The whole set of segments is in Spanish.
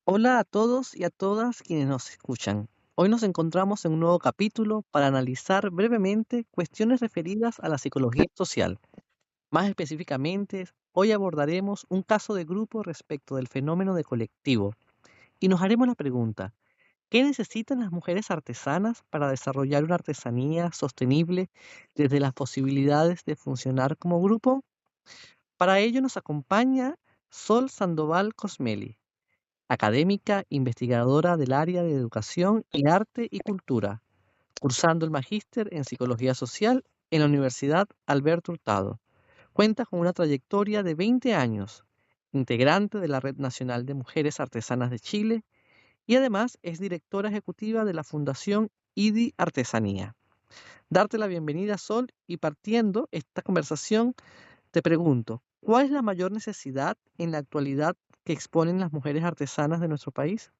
Hola a todos y a todas quienes nos escuchan. Hoy nos encontramos en un nuevo capítulo para analizar brevemente cuestiones referidas a la psicología social. Más específicamente, hoy abordaremos un caso de grupo respecto del fenómeno de colectivo y nos haremos la pregunta, ¿qué necesitan las mujeres artesanas para desarrollar una artesanía sostenible desde las posibilidades de funcionar como grupo? Para ello nos acompaña Sol Sandoval Cosmeli, académica investigadora del área de educación y arte y cultura, cursando el magíster en psicología social en la Universidad Alberto Hurtado. Cuenta con una trayectoria de 20 años, integrante de la Red Nacional de Mujeres Artesanas de Chile y además es directora ejecutiva de la Fundación IDI Artesanía. Darte la bienvenida, Sol, y partiendo esta conversación, te pregunto, ¿cuál es la mayor necesidad en la actualidad que exponen las mujeres artesanas de nuestro país?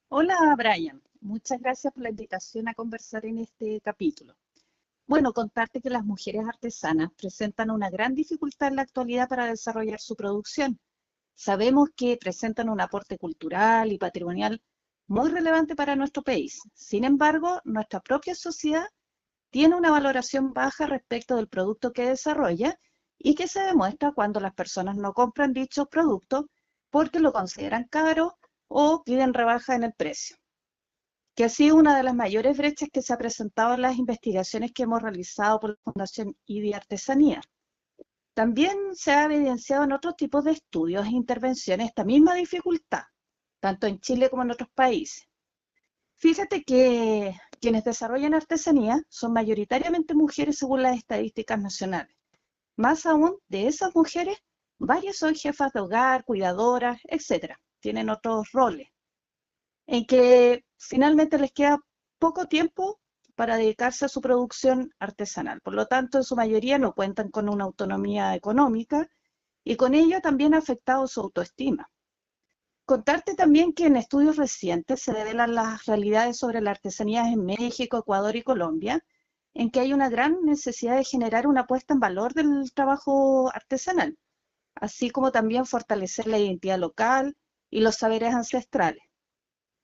Hola Brian, muchas gracias por la invitación a conversar en este capítulo. Bueno, contarte que las mujeres artesanas presentan una gran dificultad en la actualidad para desarrollar su producción. Sabemos que presentan un aporte cultural y patrimonial muy relevante para nuestro país. Sin embargo, nuestra propia sociedad tiene una valoración baja respecto del producto que desarrolla y que se demuestra cuando las personas no compran dicho producto porque lo consideran caro o piden rebaja en el precio, que ha sido una de las mayores brechas que se ha presentado en las investigaciones que hemos realizado por la Fundación IDI Artesanía. También se ha evidenciado en otros tipos de estudios e intervenciones esta misma dificultad, tanto en Chile como en otros países. Fíjate que quienes desarrollan artesanía son mayoritariamente mujeres según las estadísticas nacionales. Más aún, de esas mujeres, varias son jefas de hogar, cuidadoras, etcétera. Tienen otros roles en que finalmente les queda poco tiempo para dedicarse a su producción artesanal. Por lo tanto, en su mayoría no cuentan con una autonomía económica y con ello también ha afectado su autoestima. Contarte también que en estudios recientes se develan las realidades sobre la artesanía en México, Ecuador y Colombia, en que hay una gran necesidad de generar una puesta en valor del trabajo artesanal, así como también fortalecer la identidad local y los saberes ancestrales.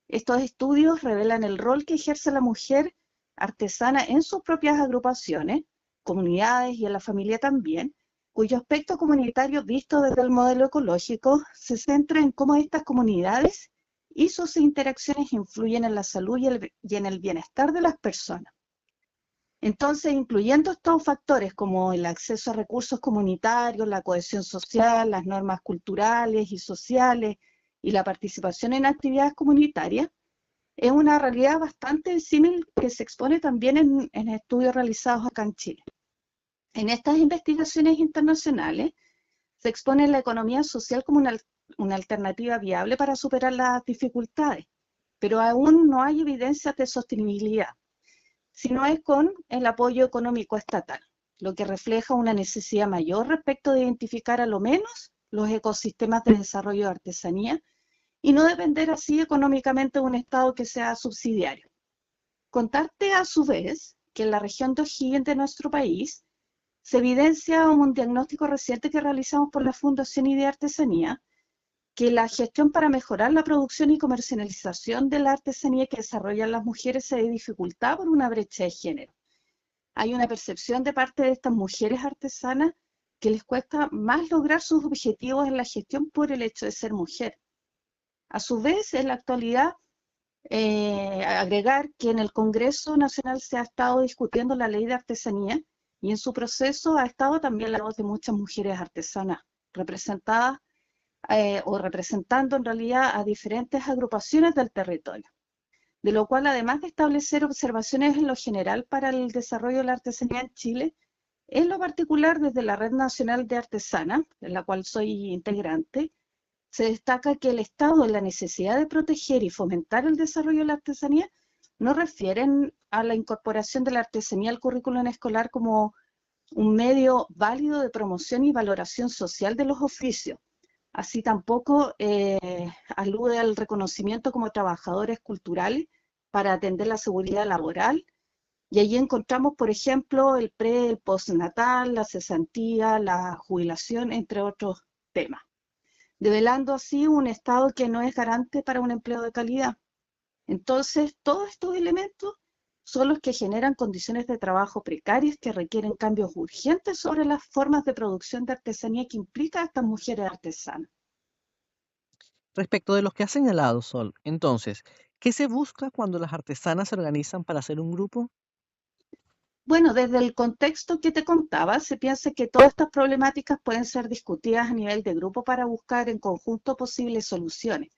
Estos estudios revelan el rol que ejerce la mujer artesana en sus propias agrupaciones, comunidades y en la familia también, cuyo aspecto comunitario visto desde el modelo ecológico se centra en cómo estas comunidades y sus interacciones influyen en la salud y en el bienestar de las personas. Entonces, incluyendo estos factores como el acceso a recursos comunitarios, la cohesión social, las normas culturales y sociales y la participación en actividades comunitarias, es una realidad bastante símil que se expone también en estudios realizados acá en Chile. En estas investigaciones internacionales se expone la economía social como una alternativa viable para superar las dificultades, pero aún no hay evidencias de sostenibilidad, sino es con el apoyo económico estatal, lo que refleja una necesidad mayor respecto de identificar a lo menos los ecosistemas de desarrollo de artesanía y no depender así económicamente de un Estado que sea subsidiario. Contarte a su vez que en la región de O'Higgins de nuestro país se evidencia un diagnóstico reciente que realizamos por la Fundación Idea Artesanía, que la gestión para mejorar la producción y comercialización de la artesanía que desarrollan las mujeres se ve dificultada por una brecha de género. Hay una percepción de parte de estas mujeres artesanas que les cuesta más lograr sus objetivos en la gestión por el hecho de ser mujer. A su vez, en la actualidad, agregar que en el Congreso Nacional se ha estado discutiendo la ley de artesanía y en su proceso ha estado también la voz de muchas mujeres artesanas representadas o representando en realidad a diferentes agrupaciones del territorio. De lo cual, además de establecer observaciones en lo general para el desarrollo de la artesanía en Chile, en lo particular desde la Red Nacional de Artesanas, en la cual soy integrante, se destaca que el Estado en la necesidad de proteger y fomentar el desarrollo de la artesanía no refieren a la incorporación de la artesanía al currículum escolar como un medio válido de promoción y valoración social de los oficios. Así tampoco alude al reconocimiento como trabajadores culturales para atender la seguridad laboral. Y allí encontramos, por ejemplo, el pre, el postnatal, la cesantía, la jubilación, entre otros temas. develando así un estado que no es garante para un empleo de calidad. Entonces, todos estos elementos son los que generan condiciones de trabajo precarias que requieren cambios urgentes sobre las formas de producción de artesanía que implica a estas mujeres artesanas. Respecto de los que has señalado, Sol, entonces, ¿qué se busca cuando las artesanas se organizan para hacer un grupo? Bueno, desde el contexto que te contaba, se piensa que todas estas problemáticas pueden ser discutidas a nivel de grupo para buscar en conjunto posibles soluciones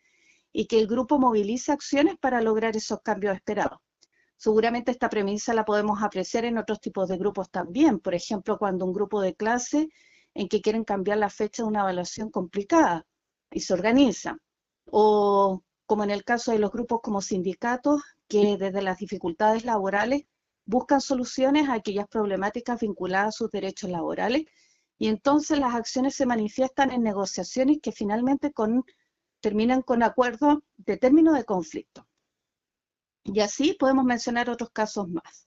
y que el grupo movilice acciones para lograr esos cambios esperados. Seguramente esta premisa la podemos apreciar en otros tipos de grupos también, por ejemplo, cuando un grupo de clase en que quieren cambiar la fecha de una evaluación complicada y se organizan, o como en el caso de los grupos como sindicatos que desde las dificultades laborales buscan soluciones a aquellas problemáticas vinculadas a sus derechos laborales y entonces las acciones se manifiestan en negociaciones que finalmente terminan con acuerdos de término de conflicto. Y así podemos mencionar otros casos más.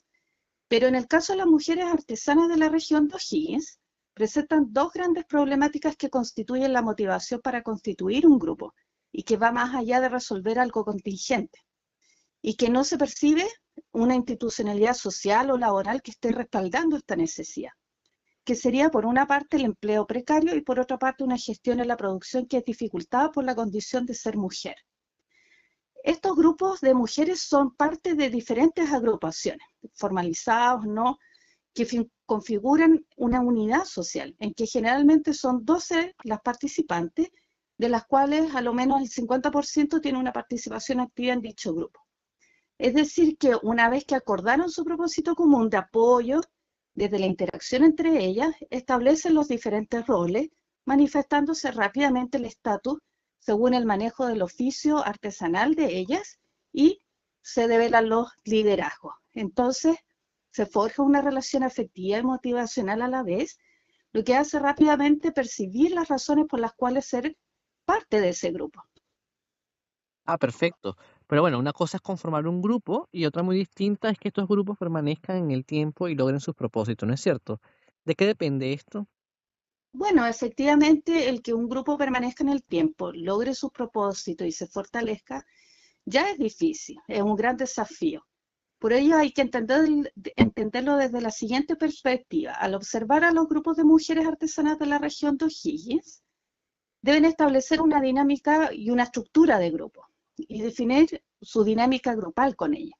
Pero en el caso de las mujeres artesanas de la región de O'Higgins, presentan dos grandes problemáticas que constituyen la motivación para constituir un grupo y que va más allá de resolver algo contingente y que no se percibe una institucionalidad social o laboral que esté respaldando esta necesidad, que sería por una parte el empleo precario y por otra parte una gestión en la producción que es dificultada por la condición de ser mujer. Estos grupos de mujeres son parte de diferentes agrupaciones, formalizados, ¿no?, que configuran una unidad social, en que generalmente son 12 las participantes, de las cuales a lo menos el 50% tiene una participación activa en dicho grupo. Es decir, que una vez que acordaron su propósito común de apoyo, desde la interacción entre ellas, establecen los diferentes roles, manifestándose rápidamente el estatus según el manejo del oficio artesanal de ellas y se develan los liderazgos. Entonces, se forja una relación afectiva y motivacional a la vez, lo que hace rápidamente percibir las razones por las cuales ser parte de ese grupo. Ah, perfecto. Pero bueno, una cosa es conformar un grupo y otra muy distinta es que estos grupos permanezcan en el tiempo y logren sus propósitos, ¿no es cierto? ¿De qué depende esto? Bueno, efectivamente, el que un grupo permanezca en el tiempo, logre sus propósitos y se fortalezca, ya es difícil, es un gran desafío. Por ello hay que entenderlo desde la siguiente perspectiva. Al observar a los grupos de mujeres artesanas de la región de O'Higgins, deben establecer una dinámica y una estructura de grupo y definir su dinámica grupal con ella.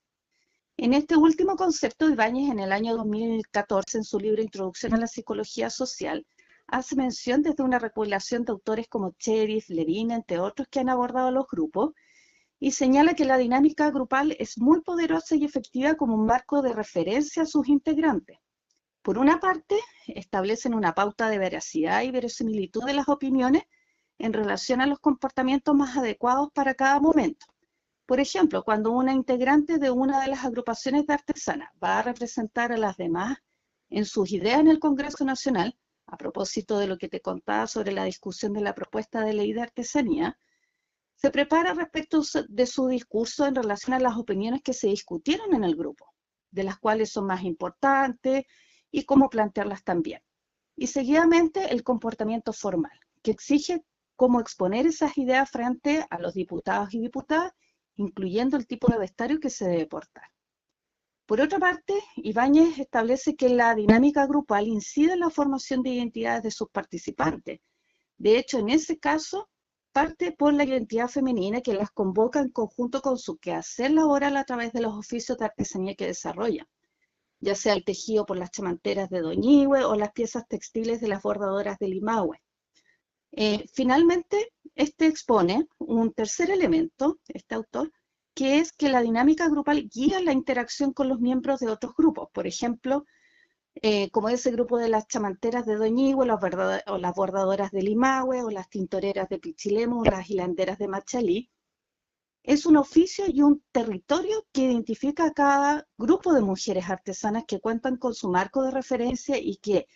En este último concepto, Ibáñez en el año 2014, en su libro Introducción a la Psicología Social, hace mención desde una recopilación de autores como Cherif, Levine, entre otros, que han abordado los grupos, y señala que la dinámica grupal es muy poderosa y efectiva como un marco de referencia a sus integrantes. Por una parte, establecen una pauta de veracidad y verosimilitud de las opiniones en relación a los comportamientos más adecuados para cada momento. Por ejemplo, cuando una integrante de una de las agrupaciones de artesanas va a representar a las demás en sus ideas en el Congreso Nacional, a propósito de lo que te contaba sobre la discusión de la propuesta de ley de artesanía, se prepara respecto de su discurso en relación a las opiniones que se discutieron en el grupo, de las cuales son más importantes y cómo plantearlas también. Y seguidamente el comportamiento formal, que exige cómo exponer esas ideas frente a los diputados y diputadas, incluyendo el tipo de vestuario que se debe portar. Por otra parte, Ibáñez establece que la dinámica grupal incide en la formación de identidades de sus participantes. De hecho, en ese caso, parte por la identidad femenina que las convoca en conjunto con su quehacer laboral a través de los oficios de artesanía que desarrollan, ya sea el tejido por las chamanteras de Doñihue o las piezas textiles de las bordadoras de Limahue. Finalmente, este expone un tercer elemento, este autor, que es que la dinámica grupal guía la interacción con los miembros de otros grupos. Por ejemplo, como ese grupo de las chamanteras de Doñihue, o las bordadoras de Limahue, o las tintoreras de Pichilemu, o las hilanderas de Machalí. Es un oficio y un territorio que identifica a cada grupo de mujeres artesanas que cuentan con su marco de referencia y que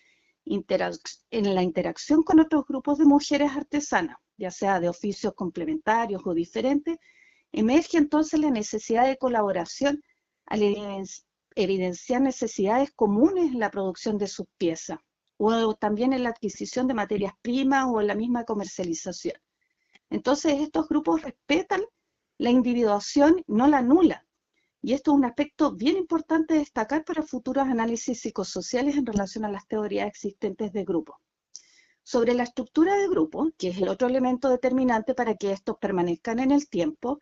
en la interacción con otros grupos de mujeres artesanas, ya sea de oficios complementarios o diferentes, emerge entonces la necesidad de colaboración al evidenciar necesidades comunes en la producción de sus piezas, o también en la adquisición de materias primas o en la misma comercialización. Entonces estos grupos respetan la individuación, no la anulan. Y esto es un aspecto bien importante de destacar para futuros análisis psicosociales en relación a las teorías existentes de grupo. Sobre la estructura de grupo, que es el otro elemento determinante para que estos permanezcan en el tiempo,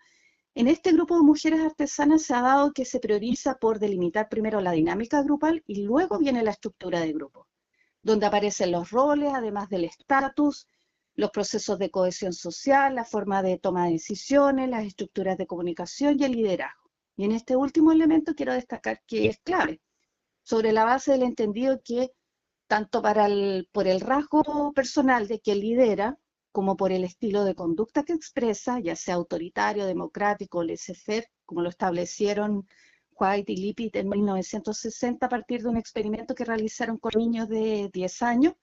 en este grupo de mujeres artesanas se ha dado que se prioriza por delimitar primero la dinámica grupal y luego viene la estructura de grupo, donde aparecen los roles, además del estatus, los procesos de cohesión social, la forma de toma de decisiones, las estructuras de comunicación y el liderazgo. Y en este último elemento quiero destacar que es clave, sobre la base del entendido que tanto por el rasgo personal de quien lidera, como por el estilo de conducta que expresa, ya sea autoritario, democrático, laissez-faire, como lo establecieron White y Lippitt en 1960 a partir de un experimento que realizaron con niños de 10 años,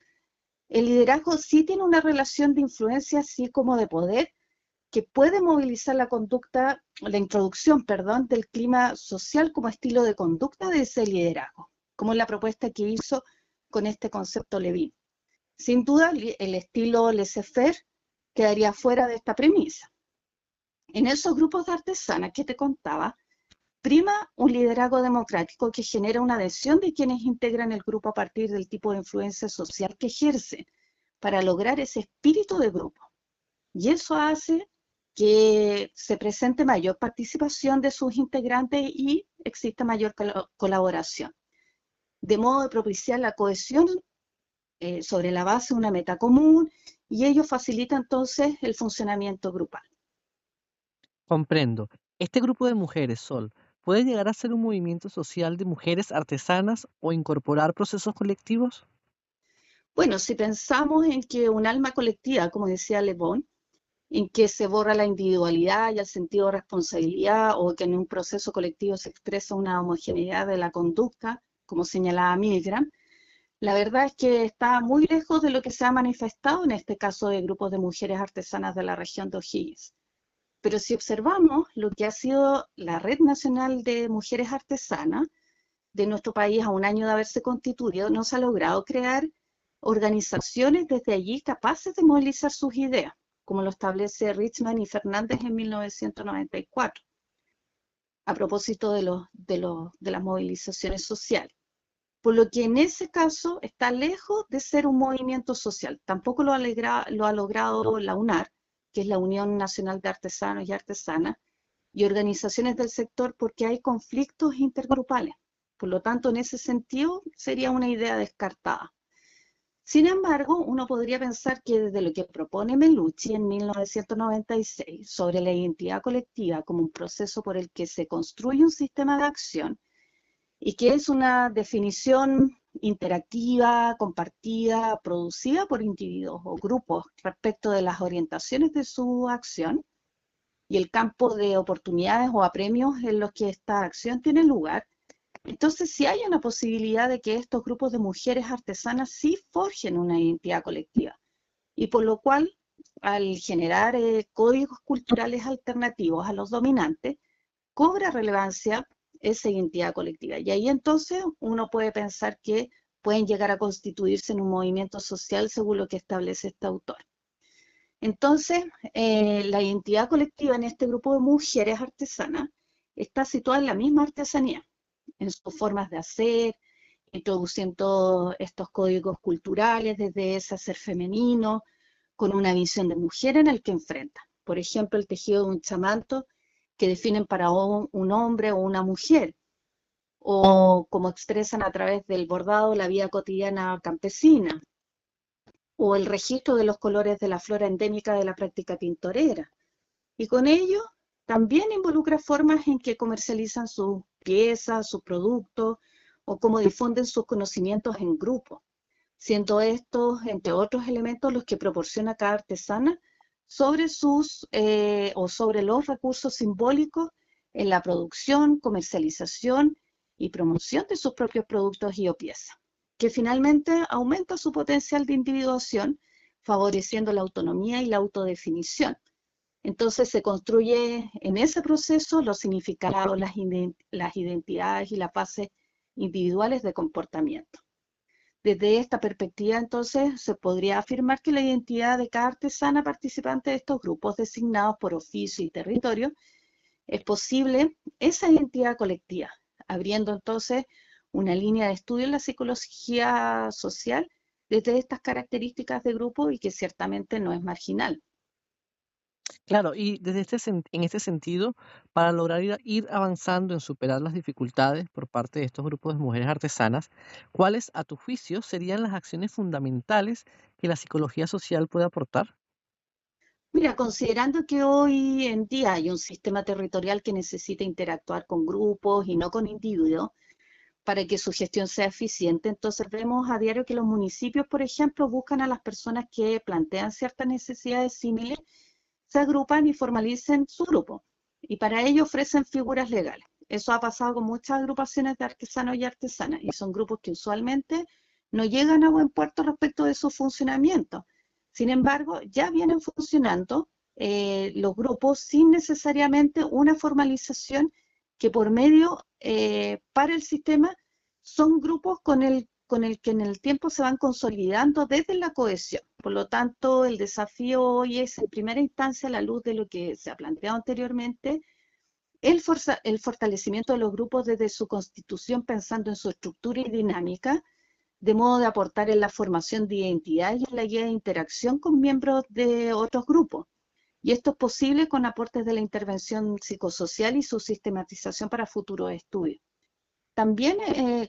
el liderazgo sí tiene una relación de influencia, así como de poder, que puede movilizar la conducta, la introducción, perdón, del clima social como estilo de conducta de ese liderazgo, como la propuesta que hizo con este concepto Levin. Sin duda, el estilo laissez-faire quedaría fuera de esta premisa. En esos grupos de artesanas que te contaba, prima un liderazgo democrático que genera una adhesión de quienes integran el grupo a partir del tipo de influencia social que ejercen para lograr ese espíritu de grupo. Y eso hace que se presente mayor participación de sus integrantes y exista mayor colaboración, de modo de propiciar la cohesión sobre la base de una meta común, y ello facilita entonces el funcionamiento grupal. Comprendo. ¿Este grupo de mujeres, Sol, puede llegar a ser un movimiento social de mujeres artesanas o incorporar procesos colectivos? Bueno, si pensamos en que un alma colectiva, como decía Le Bon, en que se borra la individualidad y el sentido de responsabilidad, o que en un proceso colectivo se expresa una homogeneidad de la conducta, como señalaba Milgram, la verdad es que está muy lejos de lo que se ha manifestado en este caso de grupos de mujeres artesanas de la región de O'Higgins. Pero si observamos lo que ha sido la Red Nacional de Mujeres Artesanas de nuestro país a un año de haberse constituido, no se ha logrado crear organizaciones desde allí capaces de movilizar sus ideas, como lo establece Richman y Fernández en 1994, a propósito de las movilizaciones sociales. Por lo que en ese caso está lejos de ser un movimiento social. Tampoco lo ha logrado la UNAR, que es la Unión Nacional de Artesanos y Artesanas, y organizaciones del sector, porque hay conflictos intergrupales. Por lo tanto, en ese sentido, sería una idea descartada. Sin embargo, uno podría pensar que desde lo que propone Melucci en 1996 sobre la identidad colectiva como un proceso por el que se construye un sistema de acción, y que es una definición interactiva, compartida, producida por individuos o grupos respecto de las orientaciones de su acción y el campo de oportunidades o apremios en los que esta acción tiene lugar. Entonces, sí hay una posibilidad de que estos grupos de mujeres artesanas sí forjen una identidad colectiva, y por lo cual, al generar códigos culturales alternativos a los dominantes, cobra relevancia esa identidad colectiva. Y ahí entonces uno puede pensar que pueden llegar a constituirse en un movimiento social según lo que establece este autor. Entonces, la identidad colectiva en este grupo de mujeres artesanas está situada en la misma artesanía, en sus formas de hacer, introduciendo estos códigos culturales desde ese hacer femenino, con una visión de mujer en el que enfrenta. Por ejemplo, el tejido de un chamanto que definen para un hombre o una mujer, o como expresan a través del bordado la vida cotidiana campesina, o el registro de los colores de la flora endémica de la práctica tintorera. Y con ello también involucra formas en que comercializan sus piezas, sus productos, o cómo difunden sus conocimientos en grupo, siendo estos, entre otros elementos, los que proporciona cada artesana sobre o sobre los recursos simbólicos en la producción, comercialización y promoción de sus propios productos y o piezas, que finalmente aumenta su potencial de individuación, favoreciendo la autonomía y la autodefinición. Entonces se construye en ese proceso los significados, las identidades y las bases individuales de comportamiento. Desde esta perspectiva, entonces, se podría afirmar que la identidad de cada artesana participante de estos grupos designados por oficio y territorio es posible esa identidad colectiva, abriendo entonces una línea de estudio en la psicología social desde estas características de grupo y que ciertamente no es marginal. Claro, y en este sentido, para lograr ir avanzando en superar las dificultades por parte de estos grupos de mujeres artesanas, ¿cuáles, a tu juicio, serían las acciones fundamentales que la psicología social puede aportar? Mira, considerando que hoy en día hay un sistema territorial que necesita interactuar con grupos y no con individuos para que su gestión sea eficiente, entonces vemos a diario que los municipios, por ejemplo, buscan a las personas que plantean ciertas necesidades similares, se agrupan y formalicen su grupo. Y para ello ofrecen figuras legales. Eso ha pasado con muchas agrupaciones de artesanos y artesanas, y son grupos que usualmente no llegan a buen puerto respecto de su funcionamiento. Sin embargo, ya vienen funcionando los grupos sin necesariamente una formalización que por medio para el sistema son grupos con el que en el tiempo se van consolidando desde la cohesión. Por lo tanto, el desafío hoy es, en primera instancia, a la luz de lo que se ha planteado anteriormente, el fortalecimiento de los grupos desde su constitución, pensando en su estructura y dinámica, de modo de aportar en la formación de identidad y en la guía de interacción con miembros de otros grupos. Y esto es posible con aportes de la intervención psicosocial y su sistematización para futuros estudios. También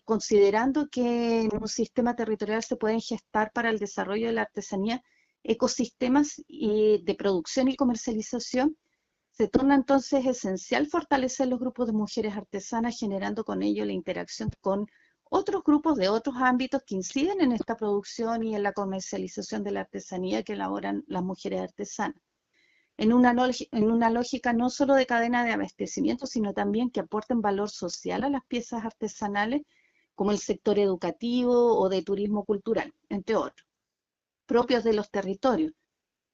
considerando que en un sistema territorial se pueden gestar para el desarrollo de la artesanía ecosistemas de producción y comercialización, se torna entonces esencial fortalecer los grupos de mujeres artesanas, generando con ello la interacción con otros grupos de otros ámbitos que inciden en esta producción y en la comercialización de la artesanía que elaboran las mujeres artesanas en una lógica no solo de cadena de abastecimiento, sino también que aporten valor social a las piezas artesanales, como el sector educativo o de turismo cultural, entre otros, propios de los territorios,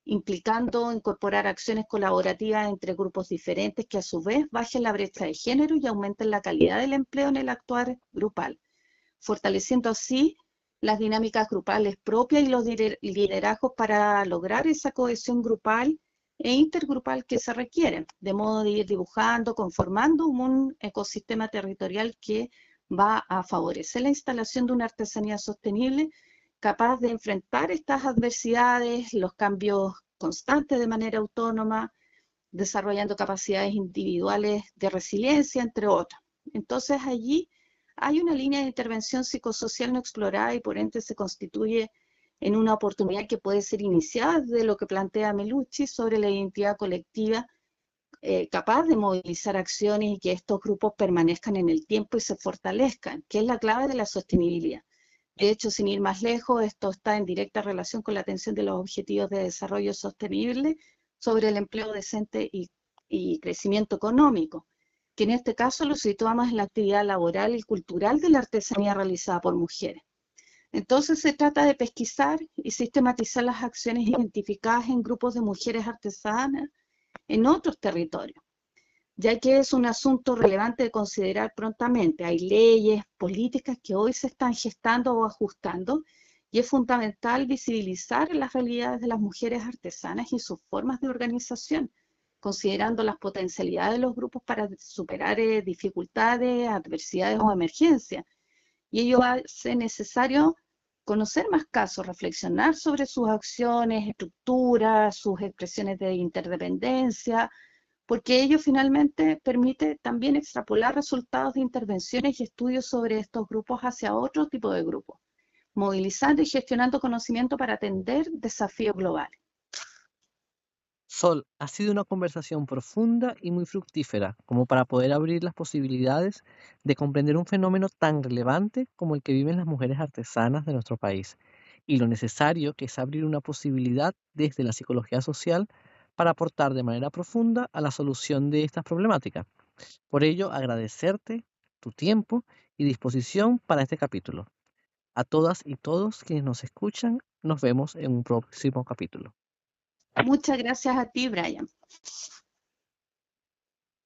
implicando incorporar acciones colaborativas entre grupos diferentes que a su vez bajen la brecha de género y aumenten la calidad del empleo en el actuar grupal, fortaleciendo así las dinámicas grupales propias y los liderazgos para lograr esa cohesión grupal e intergrupal que se requiere, de modo de ir dibujando, conformando un ecosistema territorial que va a favorecer la instalación de una artesanía sostenible capaz de enfrentar estas adversidades, los cambios constantes de manera autónoma, desarrollando capacidades individuales de resiliencia, entre otras. Entonces allí hay una línea de intervención psicosocial no explorada y por ende se constituye en una oportunidad que puede ser iniciada de lo que plantea Melucci sobre la identidad colectiva, capaz de movilizar acciones y que estos grupos permanezcan en el tiempo y se fortalezcan, que es la clave de la sostenibilidad. De hecho, sin ir más lejos, esto está en directa relación con la atención de los objetivos de desarrollo sostenible sobre el empleo decente y crecimiento económico, que en este caso lo situamos en la actividad laboral y cultural de la artesanía realizada por mujeres. Entonces se trata de pesquisar y sistematizar las acciones identificadas en grupos de mujeres artesanas en otros territorios, ya que es un asunto relevante de considerar prontamente. Hay leyes, políticas que hoy se están gestando o ajustando y es fundamental visibilizar las realidades de las mujeres artesanas y sus formas de organización, considerando las potencialidades de los grupos para superar dificultades, adversidades o emergencias. Y ello hace necesario conocer más casos, reflexionar sobre sus acciones, estructuras, sus expresiones de interdependencia, porque ello finalmente permite también extrapolar resultados de intervenciones y estudios sobre estos grupos hacia otro tipo de grupos, movilizando y gestionando conocimiento para atender desafíos globales. Sol, ha sido una conversación profunda y muy fructífera, como para poder abrir las posibilidades de comprender un fenómeno tan relevante como el que viven las mujeres artesanas de nuestro país, y lo necesario que es abrir una posibilidad desde la psicología social para aportar de manera profunda a la solución de estas problemáticas. Por ello, agradecerte tu tiempo y disposición para este capítulo. A todas y todos quienes nos escuchan, nos vemos en un próximo capítulo. Muchas gracias a ti, Brian.